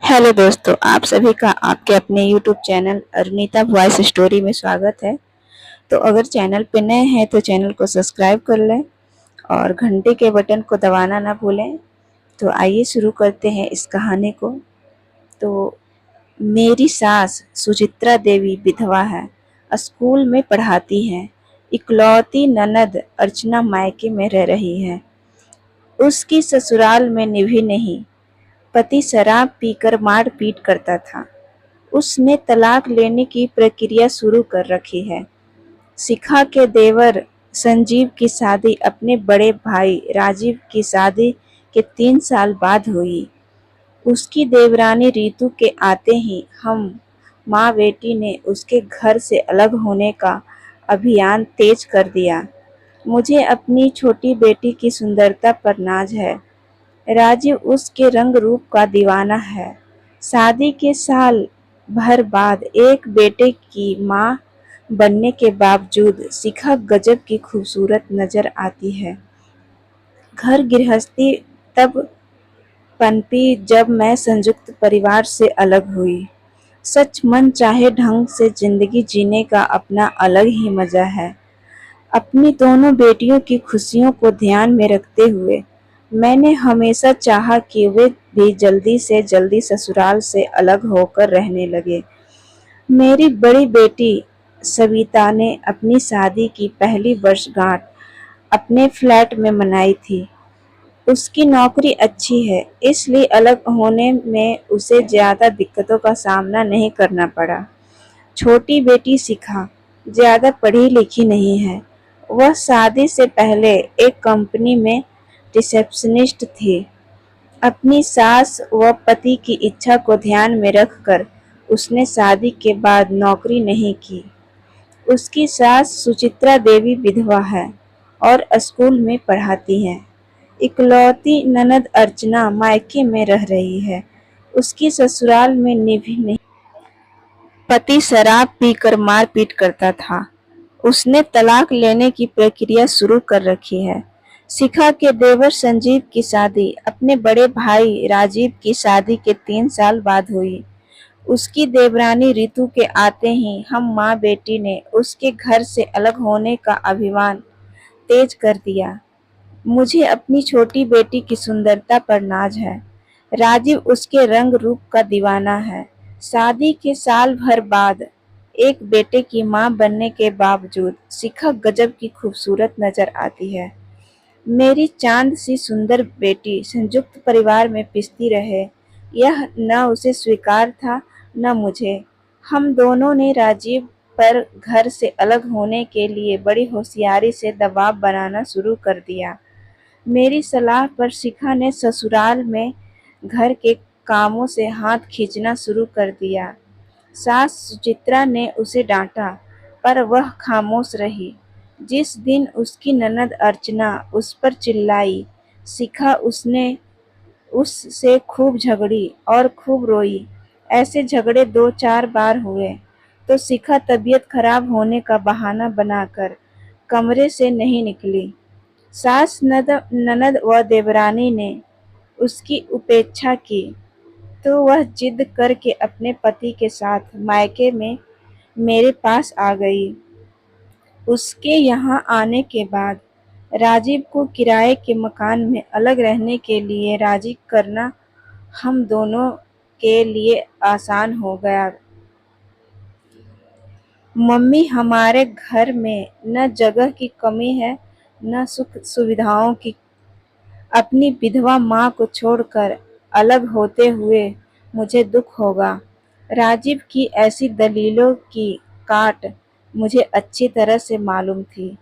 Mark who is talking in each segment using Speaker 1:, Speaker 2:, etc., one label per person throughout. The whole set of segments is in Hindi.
Speaker 1: हेलो दोस्तों, आप सभी का आपके अपने YouTube channel Arunita voice story में स्वागत है। तो अगर चैनल पे नए हैं तो चैनल को सब्सक्राइब कर लें और घंटे के बटन को दबाना ना भूलें। तो आइए शुरू करते हैं इस कहानी को। तो मेरी सास सुचित्रा देवी विधवा है, स्कूल में पढ़ाती हैं। इकलौती ननद अर्चना मायके में रह रही है। उसकी ससुराल में निभी नहीं। पति शराब पीकर मारपीट करता था। उसने तलाक लेने की प्रक्रिया शुरू कर रखी है। शिखा के देवर संजीव की शादी अपने बड़े भाई राजीव की शादी के 3 साल बाद हुई। उसकी देवरानी रीतु के आते ही हम माँ बेटी ने उसके घर से अलग होने का अभियान तेज कर दिया। मुझे अपनी छोटी बेटी की सुंदरता पर नाज है। राजीव उसके रंग रूप का दीवाना है। शादी के साल भर बाद एक बेटे की मां बनने के बावजूद शिखा गजब की खूबसूरत नजर आती है। घर गृहस्थी तब पनपी जब मैं संयुक्त परिवार से अलग हुई। सच मन चाहे ढंग से जिंदगी जीने का अपना अलग ही मजा है। अपनी दोनों बेटियों की खुशियों को ध्यान में रखते हुए मैंने हमेशा चाहा कि वे भी जल्दी से जल्दी ससुराल से अलग होकर रहने लगे। मेरी बड़ी बेटी सविता ने अपनी शादी की पहली वर्षगांठ अपने फ्लैट में मनाई थी। उसकी नौकरी अच्छी है, इसलिए अलग होने में उसे ज्यादा दिक्कतों का सामना नहीं करना पड़ा। छोटी बेटी शिखा ज्यादा पढ़ी लिखी नहीं है। वह शादी से पहले एक कंपनी में रिसेप्शनिस्ट थी। अपनी सास व पति की इच्छा को ध्यान में रखकर उसने शादी के बाद नौकरी नहीं की। उसकी सास सुचित्रा देवी विधवा है और स्कूल में पढ़ाती है। इकलौती ननद अर्चना मायके में रह रही है। उसकी ससुराल में निभी नहीं। पति शराब पीकर मारपीट करता था। उसने तलाक लेने की प्रक्रिया शुरू कर रखी है। शिखा के देवर संजीव की शादी अपने बड़े भाई राजीव की शादी के 3 साल बाद हुई। उसकी देवरानी ऋतु के आते ही हम माँ बेटी ने उसके घर से अलग होने का अभियान तेज कर दिया। मुझे अपनी छोटी बेटी की सुंदरता पर नाज है। राजीव उसके रंग रूप का दीवाना है। शादी के साल भर बाद एक बेटे की मां बनने के बावजूद शिखा गजब की खूबसूरत नजर आती है। मेरी चांद सी सुंदर बेटी संयुक्त परिवार में पिसती रहे, यह न उसे स्वीकार था न मुझे। हम दोनों ने राजीव पर घर से अलग होने के लिए बड़ी होशियारी से दबाव बनाना शुरू कर दिया। मेरी सलाह पर शिखा ने ससुराल में घर के कामों से हाथ खींचना शुरू कर दिया। सास सुचित्रा ने उसे डांटा, पर वह खामोश रही। जिस दिन उसकी ननद अर्चना उस पर चिल्लाई, शिखा उसने उससे खूब झगड़ी और खूब रोई। ऐसे झगड़े 2-4 बार हुए तो शिखा तबीयत खराब होने का बहाना बनाकर कमरे से नहीं निकली। सास ननद व देवरानी ने उसकी उपेक्षा की तो वह जिद करके अपने पति के साथ मायके में मेरे पास आ गई। उसके यहाँ आने के बाद राजीव को किराए के मकान में अलग रहने के लिए राजी करना हम दोनों के लिए आसान हो गया। मम्मी, हमारे घर में न जगह की कमी है न सुख सुविधाओं की। अपनी विधवा माँ को छोड़कर अलग होते हुए मुझे दुख होगा। राजीव की ऐसी दलीलों की काट मुझे अच्छी तरह से मालूम थी।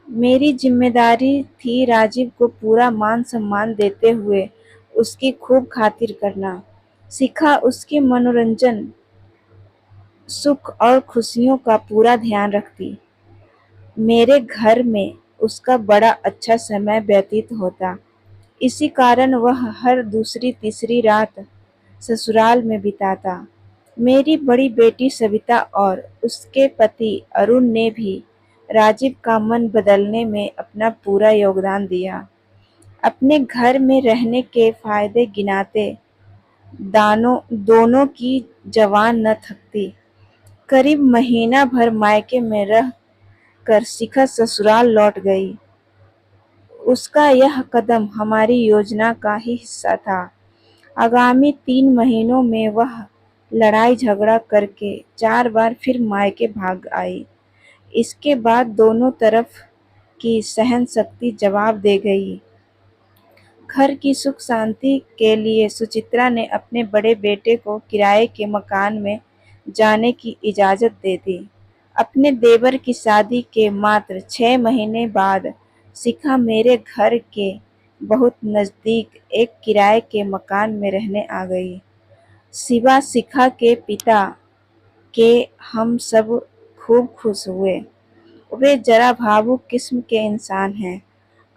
Speaker 1: मेरी जिम्मेदारी थी राजीव को पूरा मान सम्मान देते हुए उसकी खूब खातिर करना। शिखा उसके मनोरंजन, सुख और खुशियों का पूरा ध्यान रखती। मेरे घर में उसका बड़ा अच्छा समय व्यतीत होता। इसी कारण वह हर दूसरी तीसरी रात ससुराल में बिताता। मेरी बड़ी बेटी सविता और उसके पति अरुण ने भी राजीव का मन बदलने में अपना पूरा योगदान दिया। अपने घर में रहने के फायदे गिनाते दानों दोनों की जवान न थकती। करीब महीना भर मायके में रह कर शिखा ससुराल लौट गई। उसका यह कदम हमारी योजना का ही हिस्सा था। आगामी 3 महीनों में वह लड़ाई झगड़ा करके 4 बार फिर मायके भाग आई। इसके बाद दोनों तरफ की सहन शक्ति जवाब दे गई। घर की सुख शांति के लिए सुचित्रा ने अपने बड़े बेटे को किराए के मकान में जाने की इजाजत दे दी। अपने देवर की शादी के मात्र 6 महीने बाद शिखा मेरे घर के बहुत नजदीक एक किराए के मकान में रहने आ गई। सिवा शिखा के पिता के हम सब खूब खुश हुए। वे जरा भावुक किस्म के इंसान हैं।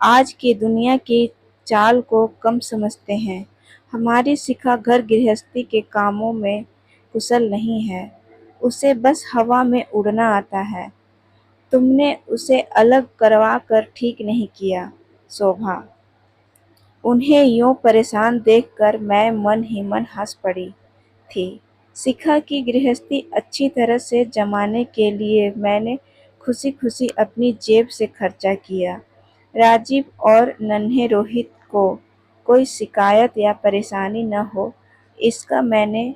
Speaker 1: आज की दुनिया की चाल को कम समझते हैं। हमारी शिखा घर गृहस्थी के कामों में कुशल नहीं है। उसे बस हवा में उड़ना आता है। तुमने उसे अलग करवा कर ठीक नहीं किया, शोभा। उन्हें यूं परेशान देखकर मैं मन ही मन हंस पड़ी थी। शिखा की गृहस्थी अच्छी तरह से जमाने के लिए मैंने खुशी खुशी अपनी जेब से खर्चा किया। राजीव और नन्हे रोहित को कोई शिकायत या परेशानी न हो, इसका मैंने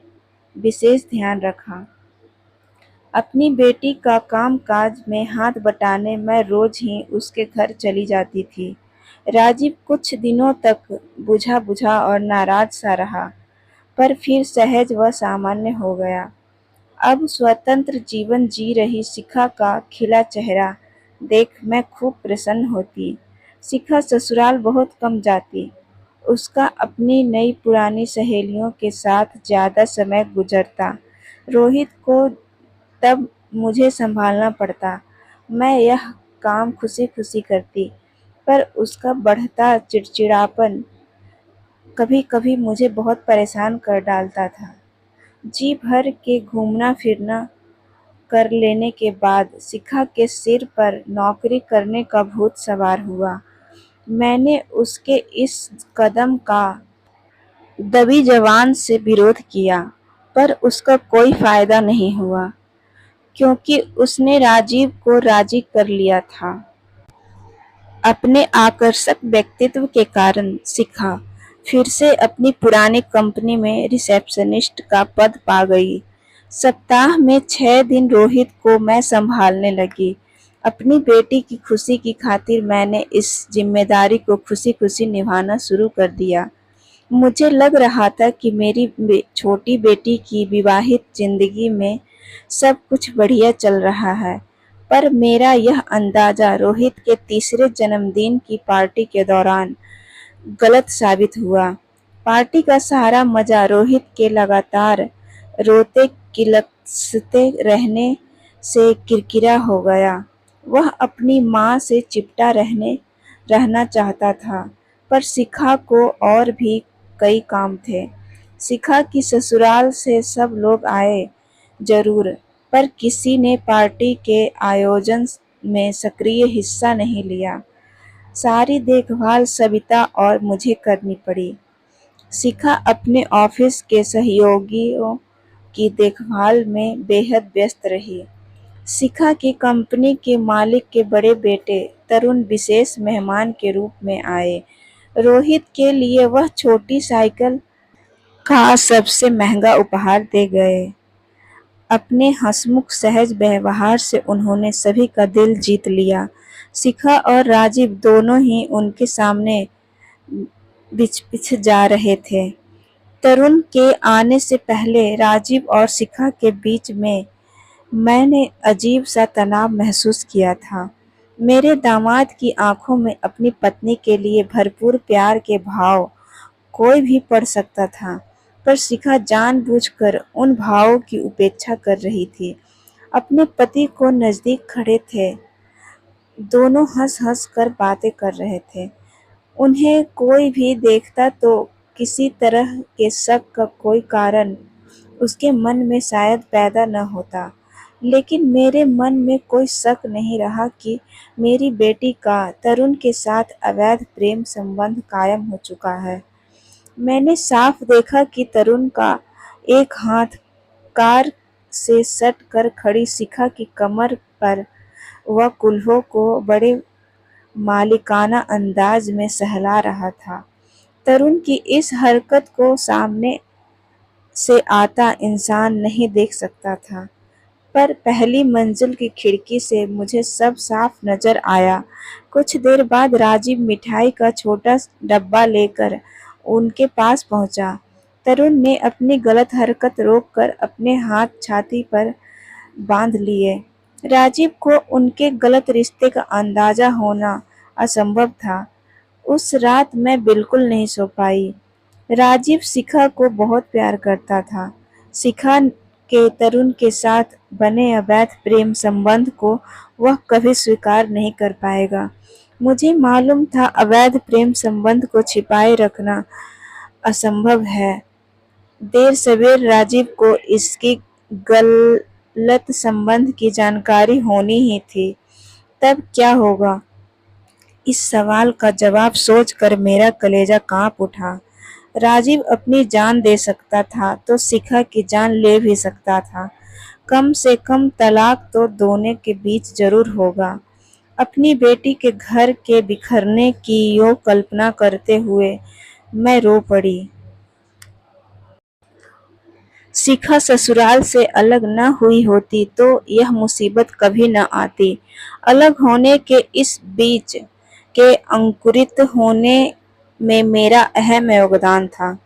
Speaker 1: विशेष ध्यान रखा। अपनी बेटी का काम-काज में हाथ बटाने मैं रोज ही उसके घर चली जाती थी। राजीव कुछ दिनों तक बुझा-बुझा और नाराज सा रहा, पर फिर सहज व सामान्य हो गया। अब स्वतंत्र जीवन जी रही शिखा का खिला चेहरा देख मैं खूब प्रसन्न होती। शिखा ससुराल बहुत कम जाती। उसका अपनी नई पुरानी सहेलियों के साथ ज्यादा समय गुजरता। रोहित को तब मुझे संभालना पड़ता। मैं यह काम खुशी खुशी करती, पर उसका बढ़ता चिड़चिड़ापन कभी कभी मुझे बहुत परेशान कर डालता था। जी भर के घूमना फिरना कर लेने के बाद शिखा के सिर पर नौकरी करने का भूत सवार हुआ। मैंने उसके इस कदम का दबी जबान से विरोध किया, पर उसका कोई फायदा नहीं हुआ, क्योंकि उसने राजीव को राजी कर लिया था। अपने आकर्षक व्यक्तित्व के कारण शिखा फिर से अपनी पुरानी कंपनी में रिसेप्शनिस्ट का पद पा गई। सप्ताह में 6 दिन रोहित को मैं संभालने लगी। अपनी बेटी की खुशी की खातिर मैंने इस जिम्मेदारी को खुशी खुशी निभाना शुरू कर दिया। मुझे लग रहा था कि मेरी छोटी बेटी की विवाहित जिंदगी में सब कुछ बढ़िया चल रहा है, पर मेरा यह अंदाजा रोहित के तीसरे जन्मदिन की पार्टी के दौरान गलत साबित हुआ। पार्टी का सारा मजा रोहित के लगातार रोते किलकते रहने से किरकिरा हो गया। वह अपनी माँ से चिपटा रहना चाहता था, पर शिखा को और भी कई काम थे। शिखा की ससुराल से सब लोग आए जरूर, पर किसी ने पार्टी के आयोजन में सक्रिय हिस्सा नहीं लिया। सारी देखभाल सविता और मुझे करनी पड़ी। शिखा अपने ऑफिस के सहयोगियों की देखभाल में बेहद व्यस्त रही। शिखा की कंपनी के मालिक के बड़े बेटे तरुण विशेष मेहमान के रूप में आए। रोहित के लिए वह छोटी साइकिल का सबसे महंगा उपहार दे गए। अपने हंसमुख सहज व्यवहार से उन्होंने सभी का दिल जीत लिया। शिखा और राजीव दोनों ही उनके सामने बिछ जा रहे थे। तरुण के आने से पहले राजीव और शिखा के बीच में मैंने अजीब सा तनाव महसूस किया था। मेरे दामाद की आंखों में अपनी पत्नी के लिए भरपूर प्यार के भाव कोई भी पढ़ सकता था, पर शिखा जानबूझकर उन भावों की उपेक्षा कर रही थी। अपने पति को नजदीक खड़े थे, दोनों हंस-हंस कर बातें कर रहे थे। उन्हें कोई भी देखता तो किसी तरह के शक का कोई कारण उसके मन में शायद पैदा न होता, लेकिन मेरे मन में कोई शक नहीं रहा कि मेरी बेटी का तरुण के साथ अवैध प्रेम संबंध कायम हो चुका है। मैंने साफ देखा कि तरुण का एक हाथ कार से सट कर खड़ी शिखा की कमर पर वह कुल्हों को बड़े मालिकाना अंदाज में सहला रहा था। तरुण की इस हरकत को सामने से आता इंसान नहीं देख सकता था, पर पहली मंजिल की खिड़की से मुझे सब साफ नजर आया। कुछ देर बाद राजीव मिठाई का छोटा डब्बा लेकर उनके पास पहुंचा। तरुण ने अपनी गलत हरकत रोककर अपने हाथ छाती पर बांध लिए। राजीव को उनके गलत रिश्ते का अंदाजा होना असंभव था। उस रात मैं बिल्कुल नहीं सो पाई। राजीव शिखा को बहुत प्यार करता था। शिखा के तरुण के साथ बने अवैध प्रेम संबंध को वह कभी स्वीकार नहीं कर पाएगा। मुझे मालूम था अवैध प्रेम संबंध को छिपाए रखना असंभव है। देर सवेर राजीव को इसकी गलत संबंध की जानकारी होनी ही थी। तब क्या होगा? इस सवाल का जवाब सोचकर मेरा कलेजा कांप उठा। राजीव अपनी जान दे सकता था तो शिखा की जान ले भी सकता था। कम से कम तलाक तो दोनों के बीच जरूर होगा। अपनी बेटी के घर के बिखरने की यो कल्पना करते हुए मैं रो पड़ी। शिखा ससुराल से अलग न हुई होती तो यह मुसीबत कभी न आती। अलग होने के इस बीज के अंकुरित होने में मेरा अहम योगदान था।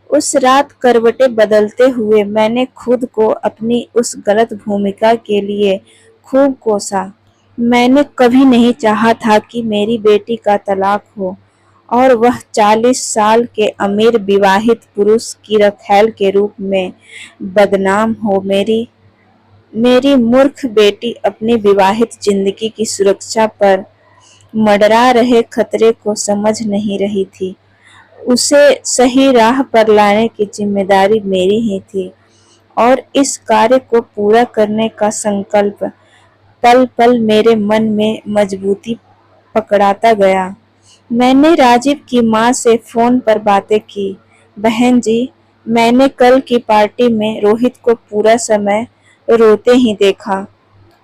Speaker 1: उस रात करवटें बदलते हुए मैंने खुद को अपनी उस गलत भूमिका के लिए खूब कोसा। मैंने कभी नहीं चाहा था कि मेरी बेटी का तलाक हो और वह 40 साल के अमीर विवाहित पुरुष की रखैल के रूप में बदनाम हो। मेरी मेरी मूर्ख बेटी अपनी विवाहित जिंदगी की सुरक्षा पर मंडरा रहे खतरे को समझ नहीं रही थी। उसे सही राह पर लाने की जिम्मेदारी मेरी ही थी और इस कार्य को पूरा करने का संकल्प पल पल मेरे मन में मजबूती पकड़ाता गया। मैंने राजीव की माँ से फोन पर बातें की। बहन जी, मैंने कल की पार्टी में रोहित को पूरा समय रोते ही देखा।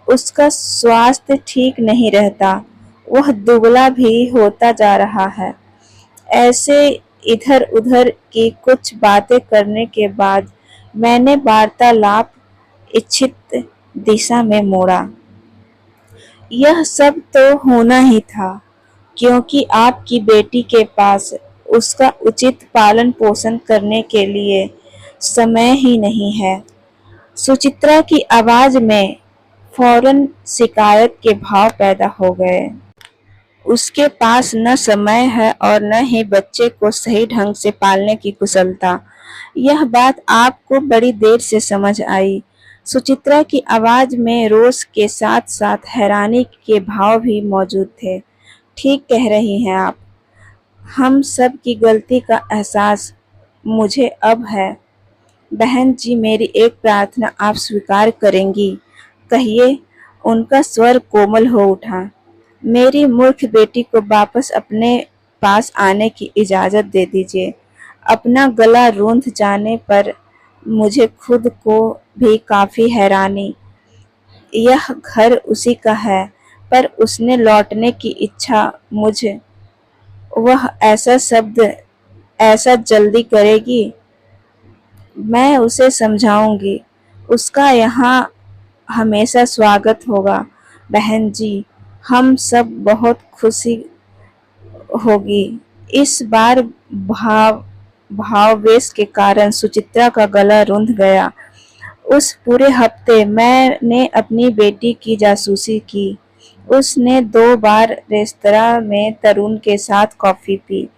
Speaker 1: उसका स्वास्थ्य ठीक नहीं रहता, वह दुबला भी होता जा रहा है। ऐसे इधर उधर की कुछ बातें करने के बाद मैंने वार्तालाप इच्छित दिशा में मोड़ा। यह सब तो होना ही था क्योंकि आपकी बेटी के पास उसका उचित पालन पोषण करने के लिए समय ही नहीं है। सुचित्रा की आवाज में फौरन शिकायत के भाव पैदा हो गए। उसके पास न समय है और न ही बच्चे को सही ढंग से पालने की कुशलता। यह बात आपको बड़ी देर से समझ आई। सुचित्रा की आवाज में रोष के साथ साथ हैरानी के भाव भी मौजूद थे। ठीक कह रही हैं आप। हम सब की गलती का एहसास मुझे अब है। बहन जी, मेरी एक प्रार्थना आप स्वीकार करेंगी? कहिए। उनका स्वर कोमल हो उठा। मेरी मूर्ख बेटी को वापस अपने पास आने की इजाजत दे दीजिए। अपना गला रूंध जाने पर मुझे खुद को भी काफी हैरानी। यह घर उसी का है, पर उसने लौटने की इच्छा मुझ वह ऐसा शब्द ऐसा जल्दी करेगी? मैं उसे समझाऊंगी। उसका यहाँ हमेशा स्वागत होगा। बहन जी, हम सब बहुत खुशी होगी। इस बार भावावेश के कारण सुचित्रा का गला रुंध गया। उस पूरे हफ्ते मैंने अपनी बेटी की जासूसी की। उसने 2 बार रेस्तरां में तरुण के साथ कॉफी पी।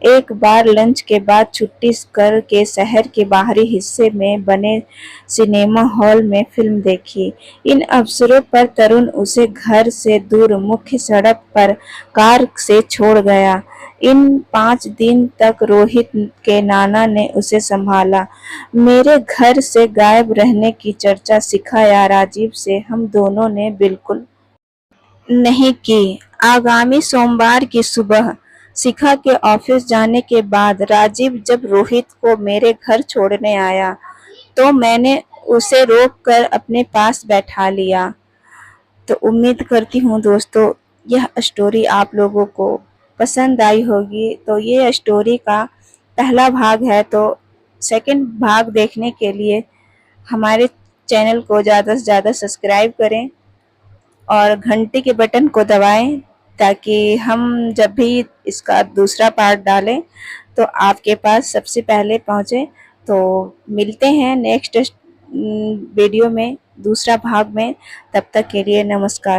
Speaker 1: एक बार लंच के बाद छुट्टी करके शहर के बाहरी हिस्से में बने सिनेमा हॉल में फिल्म देखी। इन अवसरों पर तरुण उसे घर से दूर मुख्य सड़क पर कार से छोड़ गया। इन 5 दिन तक रोहित के नाना ने उसे संभाला। मेरे घर से गायब रहने की चर्चा शिखा या राजीव से हम दोनों ने बिल्कुल नहीं की। आगामी सोमवार की सुबह शिखा के ऑफिस जाने के बाद राजीव जब रोहित को मेरे घर छोड़ने आया तो मैंने उसे रोककर अपने पास बैठा लिया। तो उम्मीद करती हूँ दोस्तों यह स्टोरी आप लोगों को पसंद आई होगी। तो ये स्टोरी का पहला भाग है, तो सेकंड भाग देखने के लिए हमारे चैनल को ज़्यादा से ज़्यादा सब्सक्राइब करें और घंटी के बटन को दबाएं ताकि हम जब भी इसका दूसरा पार्ट डालें तो आपके पास सबसे पहले पहुंचे। तो मिलते हैं नेक्स्ट वीडियो में दूसरा भाग में, तब तक के लिए नमस्कार।